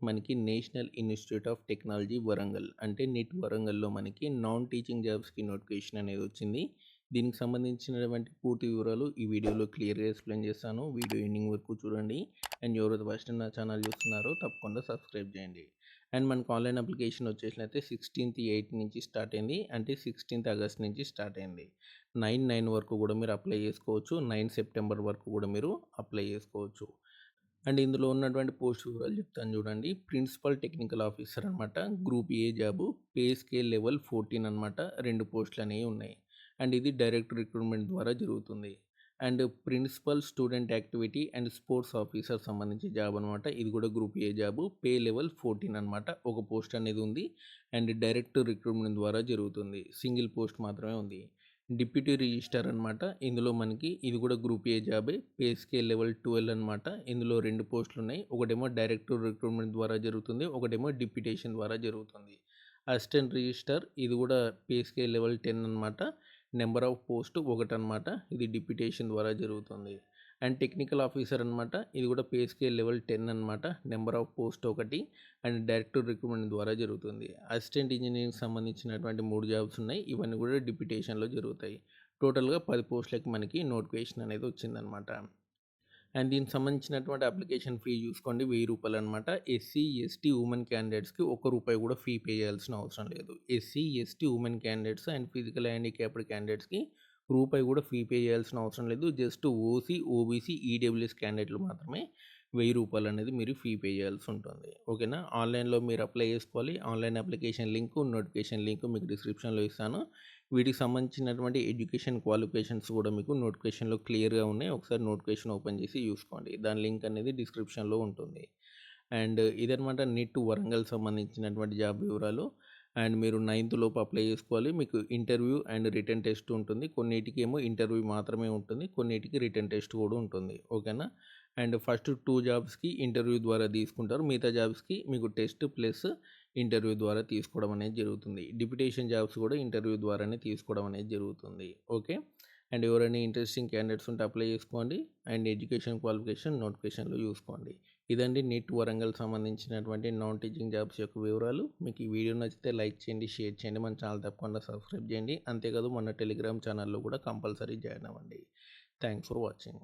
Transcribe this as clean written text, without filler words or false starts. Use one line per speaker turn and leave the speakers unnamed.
మనకి national institute of technology Warangal అంటే neat వరంగల్‌లో మనకి నాన్ టీచింగ్ జాబ్స్‌కి నోటిఫికేషన్ అనేది వచ్చింది. దీనికి సంబంధించినటువంటి పూర్తి వివరాలు ఈ వీడియోలో క్లియర్‌గా ఎక్స్‌ప్లెయిన్ చేస్తాను. వీడియో ఎండింగ్ వరకు చూడండి. అండ్ ఎవరైతే ఫస్ట్ నా ఛానల్ చూస్తున్నారో తప్పకుండా సబ్స్క్రైబ్ చేయండి. అండ్ మనకు ఆన్‌లైన్ అప్లికేషన్ వచ్చేసినైతే 16th నుంచి స్టార్ట్ అయింది. అంటే 16th ఆగస్ట్ నుంచి స్టార్ట్ అయింది. 9 వరకు కూడా మీరు అప్లై చేసుకోవచ్చు. 9 సెప్టెంబర్ వరకు కూడా మీరు అప్లై చేసుకోవచ్చు. అండ్ ఇందులో ఉన్నటువంటి పోస్ట్ వివరాలు చెప్తాను చూడండి. ప్రిన్సిపల్ టెక్నికల్ ఆఫీసర్ అనమాట. Group A job. Pay scale level 14 అనమాట. 2 పోస్టులు అనేవి ఉన్నాయి. అండ్ ఇది డైరెక్ట్ రిక్రూట్మెంట్ ద్వారా జరుగుతుంది. And principal student activity and sports officer సంబంధించి జాబ్ అనమాట. ఇది కూడా group A job. Pay level 14 అనమాట. ఒక పోస్ట్ అనేది ఉంది. అండ్ డైరెక్ట్ రిక్రూట్మెంట్ ద్వారా జరుగుతుంది. సింగిల్ పోస్ట్ మాత్రమే ఉంది. డిప్యూటీ రిజిస్టర్ అనమాట. ఇందులో మనకి ఇది కూడా గ్రూప్ ఏ జాబే. పే స్కేల్ లెవెల్ 12 అనమాట. ఇందులో 2 పోస్టులు ఉన్నాయి. ఒకటేమో డైరెక్ట్ రిక్రూట్మెంట్ ద్వారా జరుగుతుంది. ఒకటేమో డిప్యూటేషన్ ద్వారా జరుగుతుంది. అసిస్టెంట్ రిజిస్టర్ ఇది కూడా పే స్కేల్ లెవెల్ 10 అనమాట. నెంబర్ ఆఫ్ పోస్ట్ 1 అనమాట. ఇది డిప్యూటేషన్ ద్వారా జరుగుతుంది. అండ్ టెక్నికల్ ఆఫీసర్ అనమాట. ఇది కూడా పే స్కేల్ లెవెల్ 10 అనమాట. Number of post 1 and direct recruitment ద్వారా జరుగుతుంది. అసిస్టెంట్ ఇంజనీరింగ్ సంబంధించినటువంటి 3 జాబ్స్ ఉన్నాయి. ఇవన్నీ కూడా డిప్యూటేషన్లో జరుగుతాయి. టోటల్గా 10 పోస్టులకి మనకి నోటిఫికేషన్ అనేది వచ్చిందనమాట. అండ్ దీనికి సంబంధించినటువంటి అప్లికేషన్ ఫీ చూసుకోండి, ₹1000 అనమాట. ఎస్సీ, ఎస్టీ, ఉమెన్ క్యాండిడేట్స్కి ₹1 కూడా ఫీ పే చేయాల్సిన అవసరం లేదు. SC, ST, women candidates and physical handicapped క్యాండిడేట్స్కి రూపాయి కూడా ఫీ పే చేయాల్సిన అవసరం లేదు. జస్ట్ ఓసీ, ఓబీసీ, ఈడబ్ల్యూఎస్ క్యాండిడేట్లు మాత్రమే ₹1000 అనేది మీరు ఫీ పే చేయాల్సి ఉంటుంది. ఓకేనా. ఆన్లైన్లో మీరు అప్లై చేసుకోవాలి. Online application link, notification link మీకు డిస్క్రిప్షన్లో ఇస్తాను. వీటికి సంబంధించినటువంటి ఎడ్యుకేషన్ క్వాలిఫికేషన్స్ కూడా మీకు నోటిఫికేషన్లో క్లియర్గా ఉన్నాయి. ఒకసారి నోటిఫికేషన్ ఓపెన్ చేసి చూసుకోండి. దాని లింక్ అనేది డిస్క్రిప్షన్లో ఉంటుంది. అండ్ ఇదనమాట నిట్ వరంగల్ సంబంధించినటువంటి జాబ్ వివరాలు. అండ్ మీరు 9th లోపు అప్లై చేసుకోవాలి. మీకు ఇంటర్వ్యూ అండ్ రిటర్న్ టెస్ట్ ఉంటుంది. కొన్నిటికి ఏమో ఇంటర్వ్యూ మాత్రమే ఉంటుంది. కొన్నిటికి రిటర్న్ టెస్ట్ కూడా ఉంటుంది. ఓకేనా. అండ్ ఫస్ట్ 2 జాబ్స్కి ఇంటర్వ్యూ ద్వారా తీసుకుంటారు. మిగతా జాబ్స్కి మీకు టెస్ట్ ప్లస్ ఇంటర్వ్యూ ద్వారా తీసుకోవడం అనేది జరుగుతుంది. డిప్యూటేషన్ జాబ్స్ కూడా ఇంటర్వ్యూ ద్వారానే తీసుకోవడం అనేది జరుగుతుంది. ఓకే. అండ్ ఎవరైనా ఇంట్రెస్టింగ్ క్యాండిడేట్స్ ఉంటే అప్లై చేసుకోండి. అండ్ ఎడ్యుకేషన్ క్వాలిఫికేషన్ నోటిఫికేషన్లో చూసుకోండి. ఇదండి నిట్ వరంగల్ సంబంధించినటువంటి నాన్ టీచింగ్ జాబ్స్ యొక్క వివరాలు. మీకు ఈ వీడియో నచ్చితే లైక్ చేయండి, షేర్ చేయండి, మన ఛానల్ తప్పకుండా సబ్స్క్రైబ్ చేయండి. అంతేకాదు మన టెలిగ్రామ్ ఛానల్లో కూడా కంపల్సరీ జాయిన్ అవ్వండి. Thanks for watching.